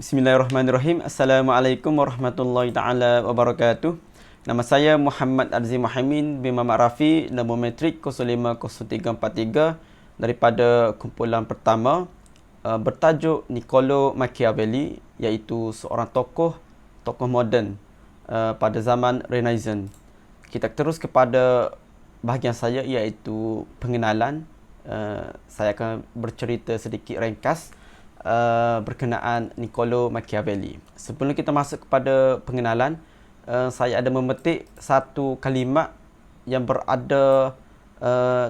Bismillahirrahmanirrahim. Assalamualaikum warahmatullahi taala wabarakatuh. Nama saya Muhammad Arzi Muhammin bin Muhammad Rafi, nombor metrik 050343 daripada kumpulan pertama bertajuk Niccolo Machiavelli, iaitu seorang tokoh moden pada zaman Renaissance. Kita terus kepada bahagian saya, iaitu pengenalan. Saya akan bercerita sedikit ringkas berkenaan Niccolo Machiavelli. Sebelum kita masuk kepada pengenalan, saya ada memetik satu kalimat yang berada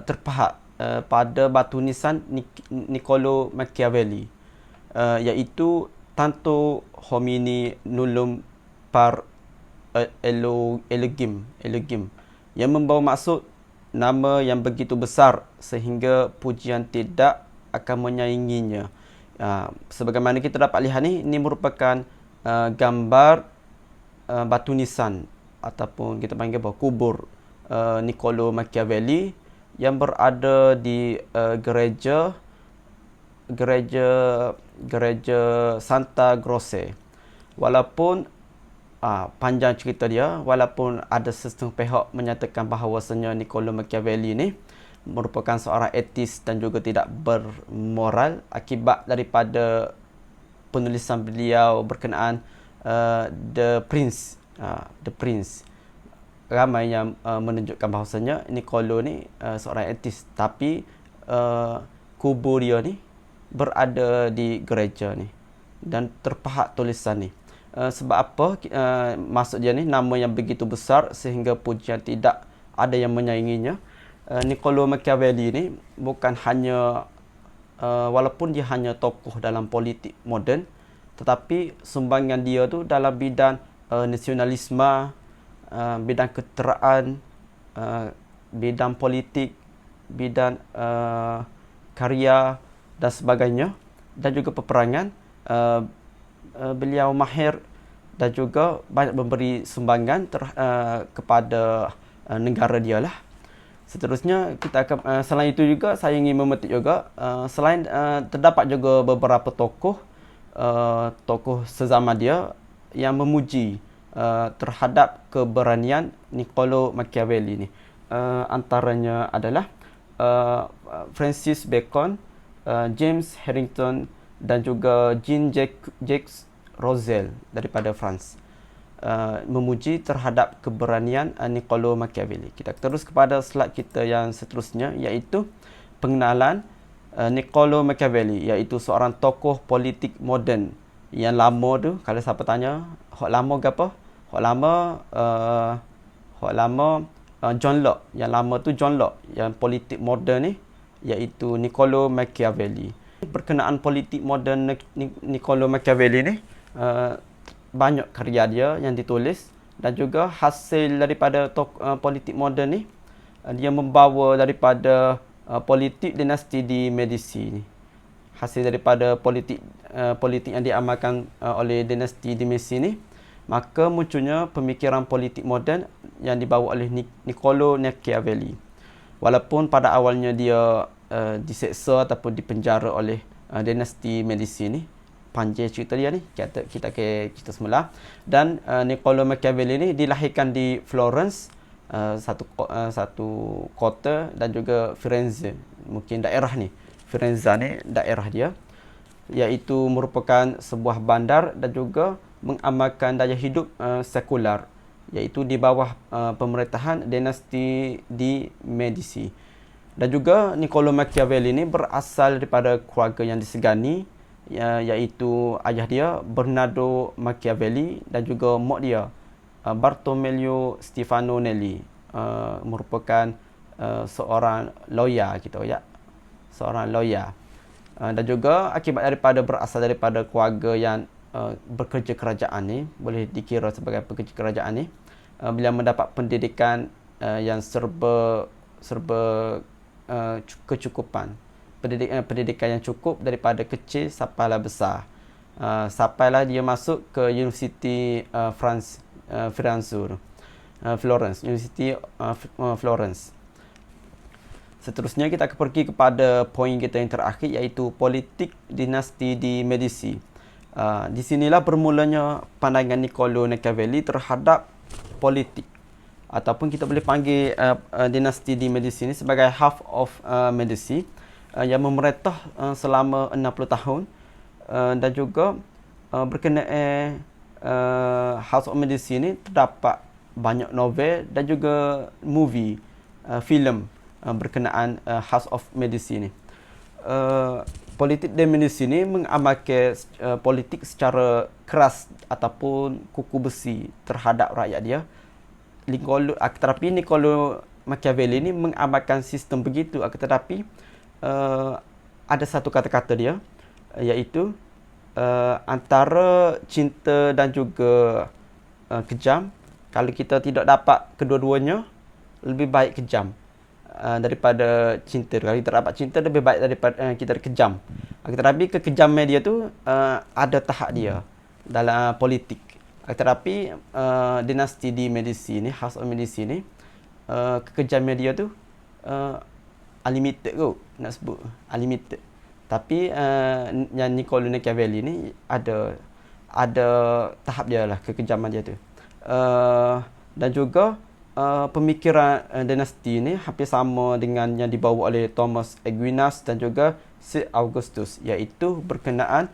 terpahat pada batu nisan Niccolo Machiavelli, iaitu Tanto homini nullum par elegim, yang membawa maksud nama yang begitu besar sehingga pujian tidak akan menyainginya. Sebagaimana kita dapat lihat ini merupakan gambar batu nisan ataupun kita panggil kubur Niccolo Machiavelli yang berada di gereja Santa Croce. Walaupun panjang cerita dia, walaupun ada setengah pihak menyatakan bahawasanya Niccolo Machiavelli ni merupakan seorang etis dan juga tidak bermoral akibat daripada penulisan beliau berkenaan The Prince. Ramai yang menunjukkan bahawasanya Niccolo ni seorang etis, tapi kubur dia ni berada di gereja ni dan terpahat tulisan ni. Sebab apa? Maksud dia ni, nama yang begitu besar sehingga pujian tidak ada yang menyainginya. Niccolo Machiavelli ni bukan hanya walaupun dia hanya tokoh dalam politik moden, tetapi sumbangan dia tu dalam bidang nasionalisme, bidang keteraan, bidang politik, bidang karya dan sebagainya, dan juga peperangan. Beliau mahir dan juga banyak memberi sumbangan kepada negara dia lah. Seterusnya kita akan selain itu juga saya ingin memetik juga selain terdapat juga beberapa tokoh sezaman dia yang memuji terhadap keberanian Niccolo Machiavelli ni. Antaranya adalah Francis Bacon, James Harrington dan juga Jean-Jacques Rousseau daripada France. Memuji terhadap keberanian Niccolo Machiavelli. Kita terus kepada slide kita yang seterusnya, iaitu pengenalan Niccolo Machiavelli, iaitu seorang tokoh politik moden yang lama tu. Kalau siapa tanya hak lama ke apa, hak lama John Locke. Yang lama tu John Locke, yang politik moden ni iaitu Niccolo Machiavelli. Berkenaan politik moden Niccolo Machiavelli ni, banyak karya dia yang ditulis, dan juga hasil daripada politik moden ni, dia membawa daripada politik dinasti di Medici ni. Hasil daripada politik yang diamalkan oleh dinasti di Medici ni, maka munculnya pemikiran politik moden yang dibawa oleh Niccolo Machiavelli. Walaupun pada awalnya dia diseksa ataupun dipenjara oleh dinasti Medici ni, panjang cerita dia ni, kita ke cerita semula. Dan Niccolo Machiavelli ni dilahirkan di Florence, satu kota, dan juga Firenze, mungkin daerah ni. Firenze ni daerah dia, iaitu merupakan sebuah bandar dan juga mengamalkan daya hidup sekular, iaitu di bawah pemerintahan dinasti di Medici. Dan juga Niccolo Machiavelli ni berasal daripada keluarga yang disegani, iaitu ayah dia Bernardo Machiavelli dan juga mak dia Bartolomeo Stefano Nelli, merupakan seorang lawyer seorang lawyer. Dan juga akibat daripada berasal daripada keluarga yang bekerja kerajaan ni, boleh dikira sebagai pekerja kerajaan ni, beliau mendapat pendidikan yang serba kecukupan, pendidikan yang cukup daripada kecil sampailah besar. Sampailah dia masuk ke University Florence. Seterusnya kita akan pergi kepada poin kita yang terakhir, iaitu politik dinasti di Medici. Di sinilah bermulanya pandangan Niccolò Machiavelli terhadap politik, ataupun kita boleh panggil dinasti di Medici ini sebagai half of Medici, yang memerintah selama 60 tahun, dan juga berkenaan House of Medici ini terdapat banyak novel dan juga movie, filem berkenaan House of Medici ini. Politik di Medici ini mengamalkan politik secara keras ataupun kuku besi terhadap rakyat dia. Tetapi Niccolò Machiavelli ini mengamalkan sistem begitu, tetapi ada satu kata-kata dia, iaitu antara cinta dan juga kejam. Kalau kita tidak dapat kedua-duanya, lebih baik kejam daripada cinta. Kalau kita dapat cinta, lebih baik daripada kita kejam. Tetapi kekejaman dia tu ada tahap dia dalam politik. Tetapi dinasti di Medici ni, House of Medici ni, kekejaman dia tu unlimited kot, nak sebut unlimited. Tapi yang Niccolò Machiavelli ni ada tahap dia lah, kekejaman dia tu. Dan juga pemikiran dinasti ni hampir sama dengan yang dibawa oleh Thomas Aquinas dan juga St. Augustus, iaitu berkenaan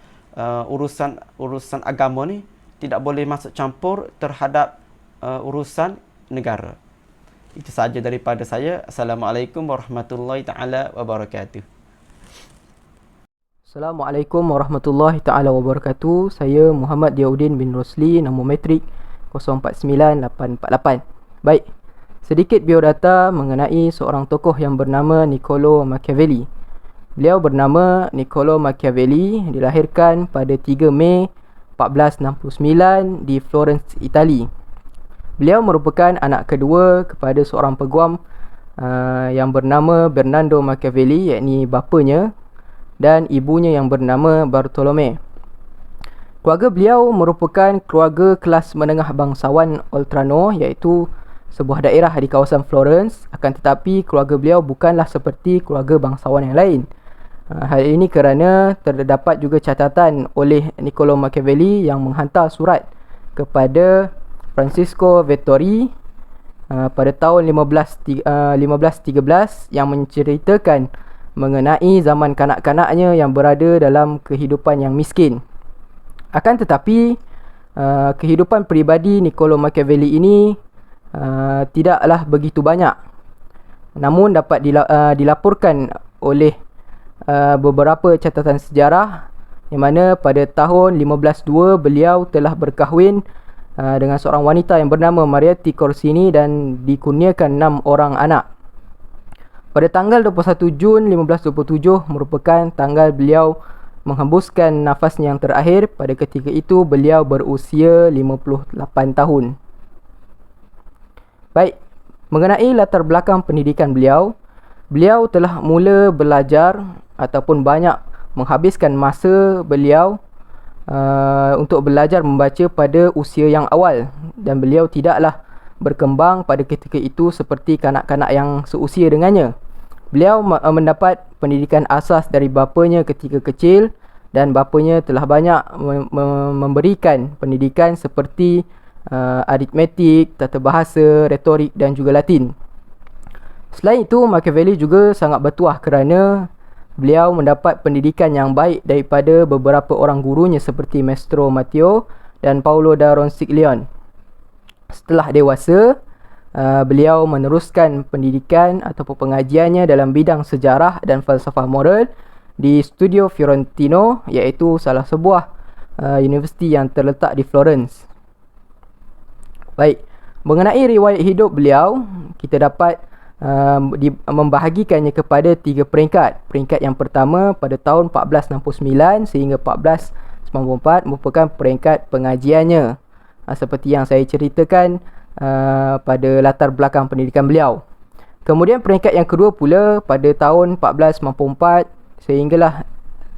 urusan agama ni tidak boleh masuk campur terhadap urusan negara. Itu sahaja daripada saya. Assalamualaikum warahmatullahi taala wabarakatuh. Assalamualaikum warahmatullahi taala wabarakatuh. Saya Muhammad Diaudin bin Rosli, nombor metrik 049848. Baik, sedikit biodata mengenai seorang tokoh yang bernama Niccolò Machiavelli. Beliau bernama Niccolò Machiavelli, dilahirkan pada 3 Mei 1469 di Florence, Itali. Beliau merupakan anak kedua kepada seorang peguam yang bernama Bernardo Machiavelli, yakni bapanya, dan ibunya yang bernama Bartolome. Keluarga beliau merupakan keluarga kelas menengah bangsawan Oltrano, iaitu sebuah daerah di kawasan Florence. Akan tetapi keluarga beliau bukanlah seperti keluarga bangsawan yang lain. Hal ini kerana terdapat juga catatan oleh Niccolò Machiavelli yang menghantar surat kepada Francisco Vettori pada tahun 1513 yang menceritakan mengenai zaman kanak-kanaknya yang berada dalam kehidupan yang miskin. Akan tetapi kehidupan peribadi Niccolò Machiavelli ini tidaklah begitu banyak. Namun dapat dilaporkan oleh beberapa catatan sejarah yang mana pada tahun 1502 beliau telah berkahwin dengan seorang wanita yang bernama Marietta Corsini dan dikurniakan 6 orang anak. Pada tanggal 21 Jun 1527 merupakan tanggal beliau menghembuskan nafasnya yang terakhir. Pada ketika itu beliau berusia 58 tahun. Baik, mengenai latar belakang pendidikan beliau, beliau telah mula belajar ataupun banyak menghabiskan masa beliau untuk belajar membaca pada usia yang awal, dan beliau tidaklah berkembang pada ketika itu seperti kanak-kanak yang seusia dengannya. Beliau mendapat pendidikan asas dari bapanya ketika kecil, dan bapanya telah banyak memberikan pendidikan seperti aritmetik, tata bahasa, retorik dan juga Latin. Selain itu, Machiavelli juga sangat bertuah kerana beliau mendapat pendidikan yang baik daripada beberapa orang gurunya seperti Maestro Matteo dan Paolo da Ronciglione. Setelah dewasa, beliau meneruskan pendidikan ataupun pengajiannya dalam bidang sejarah dan falsafah moral di Studio Fiorentino, iaitu salah sebuah universiti yang terletak di Florence. Baik, mengenai riwayat hidup beliau, kita dapat membahagikannya kepada 3 peringkat. Peringkat yang pertama pada tahun 1469 sehingga 1494 merupakan peringkat pengajiannya, seperti yang saya ceritakan pada latar belakang pendidikan beliau. Kemudian peringkat yang kedua pula pada tahun 1494 sehinggalah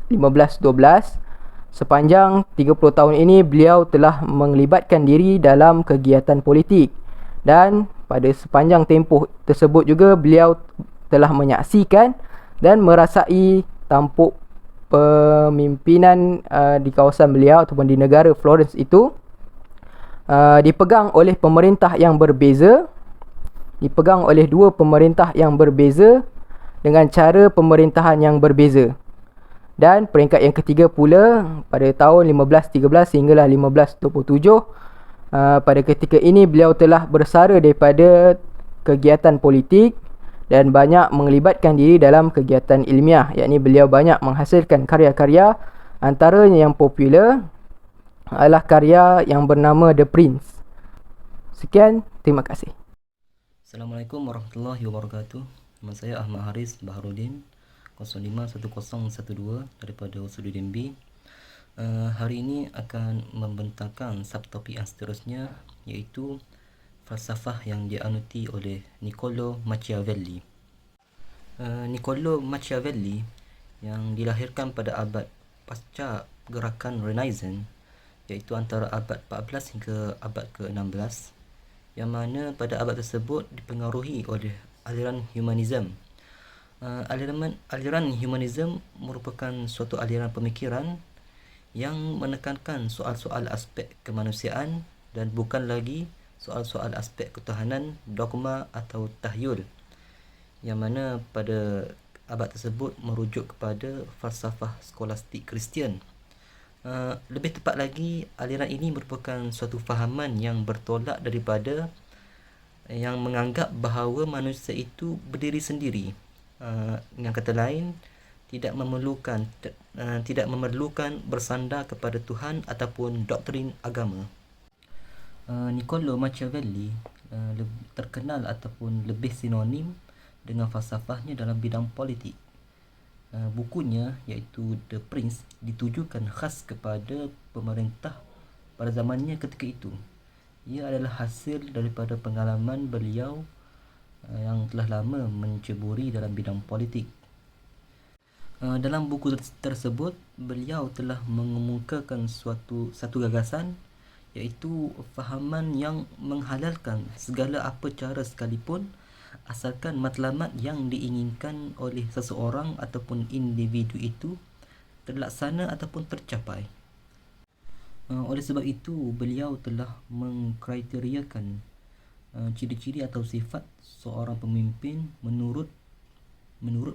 1512. Sepanjang 30 tahun ini beliau telah melibatkan diri dalam kegiatan politik, dan pada sepanjang tempoh tersebut juga beliau telah menyaksikan dan merasai tampuk pemimpinan di kawasan beliau ataupun di negara Florence itu dipegang oleh pemerintah yang berbeza, dipegang oleh dua pemerintah yang berbeza dengan cara pemerintahan yang berbeza. Dan peringkat yang ketiga pula pada tahun 1513 hinggalah 1527, pada ketika ini beliau telah bersara daripada kegiatan politik dan banyak melibatkan diri dalam kegiatan ilmiah, yakni beliau banyak menghasilkan karya-karya. Antaranya yang popular adalah karya yang bernama The Prince. Sekian, terima kasih. Assalamualaikum warahmatullahi wabarakatuh. Nama saya Ahmad Haris Baharudin, 051012 daripada Usuluddin B. Hari ini akan membentangkan subtopik yang seterusnya, iaitu falsafah yang dianuti oleh Niccolo Machiavelli. Niccolo Machiavelli yang dilahirkan pada abad pasca gerakan Renaissance, iaitu antara abad 14 hingga abad ke-16, yang mana pada abad tersebut dipengaruhi oleh aliran humanism. Aliran humanism merupakan suatu aliran pemikiran yang menekankan soal-soal aspek kemanusiaan dan bukan lagi soal-soal aspek ketuhanan, dogma atau tahyul, yang mana pada abad tersebut merujuk kepada falsafah skolastik Kristian. Lebih tepat lagi, aliran ini merupakan suatu fahaman yang bertolak daripada yang menganggap bahawa manusia itu berdiri sendiri. Dengan kata lain, tidak memerlukan bersandar kepada Tuhan ataupun doktrin agama. Niccolo Machiavelli terkenal ataupun lebih sinonim dengan falsafahnya dalam bidang politik. Bukunya iaitu The Prince ditujukan khas kepada pemerintah pada zamannya ketika itu. Ia adalah hasil daripada pengalaman beliau yang telah lama menceburi dalam bidang politik. Dalam buku tersebut, beliau telah mengemukakan satu gagasan, iaitu fahaman yang menghalalkan segala apa cara sekalipun asalkan matlamat yang diinginkan oleh seseorang ataupun individu itu terlaksana ataupun tercapai. Oleh sebab itu, beliau telah mengkriteriakan ciri-ciri atau sifat seorang pemimpin menurut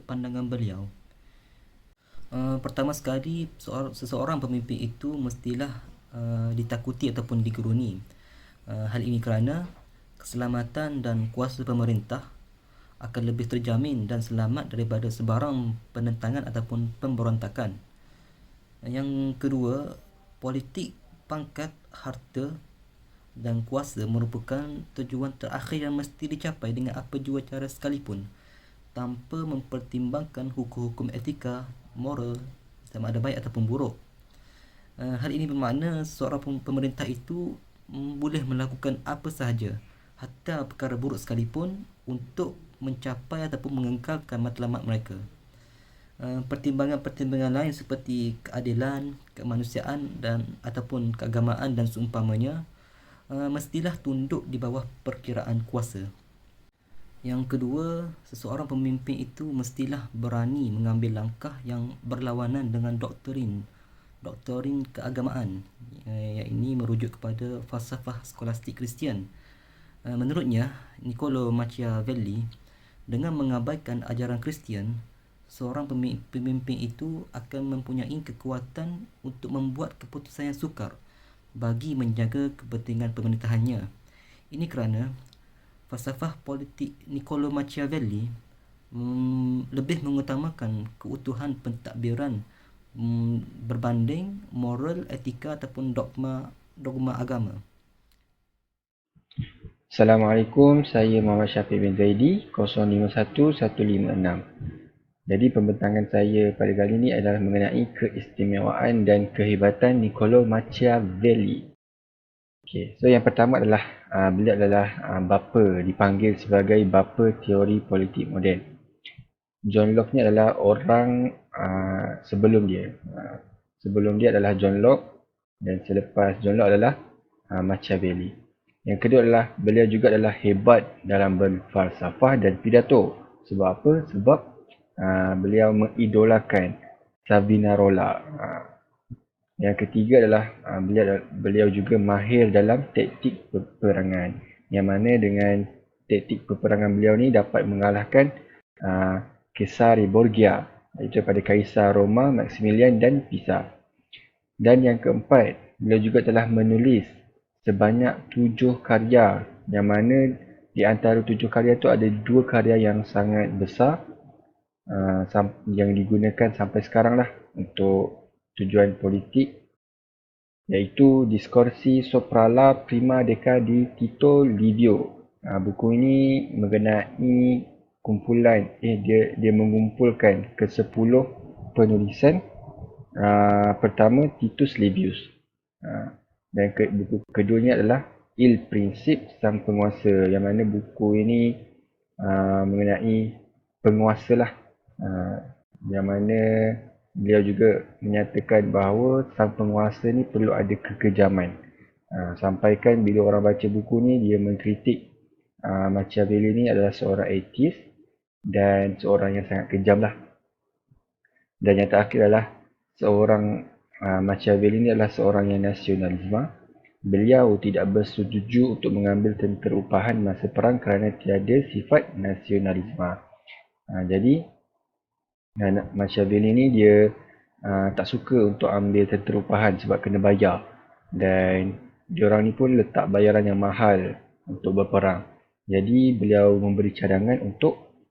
pandangan beliau. Pertama sekali, seseorang pemimpin itu mestilah ditakuti ataupun digeruni. Hal ini kerana keselamatan dan kuasa pemerintah akan lebih terjamin dan selamat daripada sebarang penentangan ataupun pemberontakan. Yang kedua, politik, pangkat, harta dan kuasa merupakan tujuan terakhir yang mesti dicapai dengan apa jua cara sekalipun, tanpa mempertimbangkan hukum-hukum etika, moral, sama ada baik ataupun buruk. Hal ini bermakna seorang pemerintah itu boleh melakukan apa sahaja, hatta perkara buruk sekalipun, untuk mencapai ataupun mengekalkan matlamat mereka. Pertimbangan-pertimbangan lain seperti keadilan, kemanusiaan dan ataupun keagamaan dan seumpamanya mestilah tunduk di bawah perkiraan kuasa. Yang kedua, seseorang pemimpin itu mestilah berani mengambil langkah yang berlawanan dengan doktrin keagamaan. Yang ini merujuk kepada falsafah skolastik Kristian. Menurutnya, Niccolo Machiavelli, dengan mengabaikan ajaran Kristian, seorang pemimpin itu akan mempunyai kekuatan untuk membuat keputusan yang sukar bagi menjaga kepentingan pemerintahannya. Ini kerana falsafah politik Niccolo Machiavelli lebih mengutamakan keutuhan pentadbiran berbanding moral, etika ataupun dogma agama. Assalamualaikum, saya Muhammad Syafiq bin Zaidi, 051156. Jadi pembentangan saya pada kali ini adalah mengenai keistimewaan dan kehebatan Niccolo Machiavelli. Okey, so yang pertama adalah beliau adalah bapa, dipanggil sebagai bapa teori politik moden. John Locke ni adalah orang sebelum dia. Sebelum dia adalah John Locke dan selepas John Locke adalah Machiavelli. Yang kedua adalah beliau juga adalah hebat dalam berfalsafah dan pidato. Sebab apa? Sebab beliau mengidolakan Savonarola. Yang ketiga adalah beliau juga mahir dalam taktik peperangan, yang mana dengan taktik peperangan beliau ni dapat mengalahkan Caesare Borgia, iaitu pada Kaisar Roma Maximilian dan Pisa. Dan yang keempat, beliau juga telah menulis sebanyak 7 karya, yang mana di antara 7 karya tu ada 2 karya yang sangat besar yang digunakan sampai sekarang lah untuk tujuan politik, iaitu Discorsi sopra la prima decada di Tito Livio. Buku ini mengenai kumpulan dia mengumpulkan ke-10 penulisan pertama Titus Livius. Dan buku keduanya adalah Il Principe, Sang Penguasa, yang mana buku ini mengenai penguasa lah, yang mana beliau juga menyatakan bahawa sang penguasa ni perlu ada kekejaman. Sampaikan bila orang baca buku ni, dia mengkritik Machiavelli ni adalah seorang atheist dan seorang yang sangat kejam lah. Dan yang terakhir adalah Machiavelli ini adalah seorang yang nasionalisme. Beliau tidak bersetuju untuk mengambil tentera upahan masa perang kerana tiada sifat nasionalisme. Jadi Machiavelli ni dia tak suka untuk ambil tentera upahan sebab kena bayar. Dan diorang ni pun letak bayaran yang mahal untuk berperang. Jadi beliau memberi cadangan untuk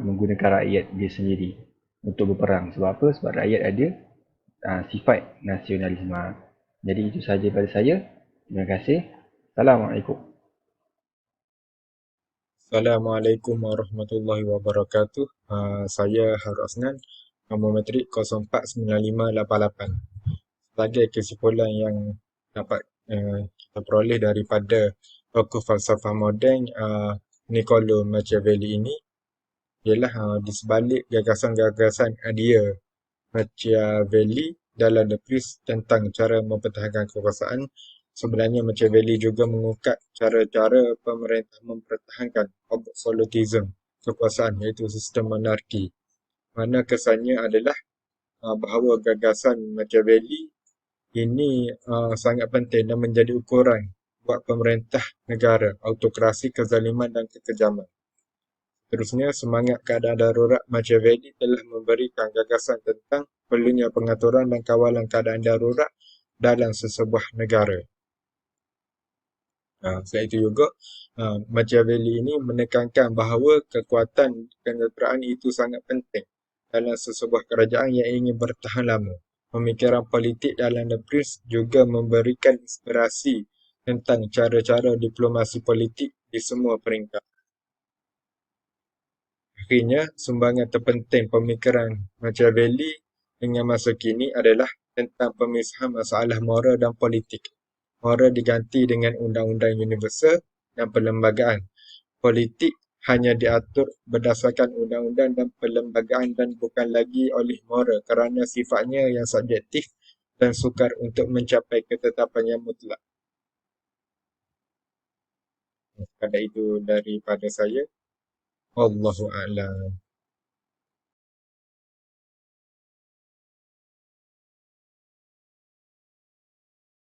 menggunakan rakyat dia sendiri untuk berperang. Sebab apa? Sebab rakyat ada sifat nasionalisme. Jadi itu sahaja daripada saya. Terima kasih. Assalamualaikum. Assalamualaikum warahmatullahi wabarakatuh. Saya Harul Asnan, nombor matrik 049588. Sebagai kesimpulan yang dapat kita peroleh daripada tokoh falsafah moden Niccolo Machiavelli ini, ialah di sebalik gagasan-gagasan dia Machiavelli dalam The Priest tentang cara mempertahankan kekuasaan, sebenarnya Machiavelli juga mengungkap cara-cara pemerintah mempertahankan absolutism kekuasaan, iaitu sistem monarki. Mana kesannya adalah bahawa gagasan Machiavelli ini sangat penting dan menjadi ukuran buat pemerintah negara, autokrasi, kezaliman dan kekejaman. Terusnya, semangat keadaan darurat Machiavelli telah memberikan gagasan tentang perlunya pengaturan dan kawalan keadaan darurat dalam sesebuah negara. Selain itu juga, Machiavelli ini menekankan bahawa kekuatan kenetraan itu sangat penting dalam sesebuah kerajaan yang ingin bertahan lama. Pemikiran politik dalam The Prince juga memberikan inspirasi tentang cara-cara diplomasi politik di semua peringkat. Akhirnya, sumbangan terpenting pemikiran Machiavelli dengan masa kini adalah tentang pemisahan masalah moral dan politik. Moral diganti dengan undang-undang universal dan perlembagaan. Politik hanya diatur berdasarkan undang-undang dan perlembagaan dan bukan lagi oleh moral kerana sifatnya yang subjektif dan sukar untuk mencapai ketetapan yang mutlak. Sekadar itu daripada saya. Allahu a'lam.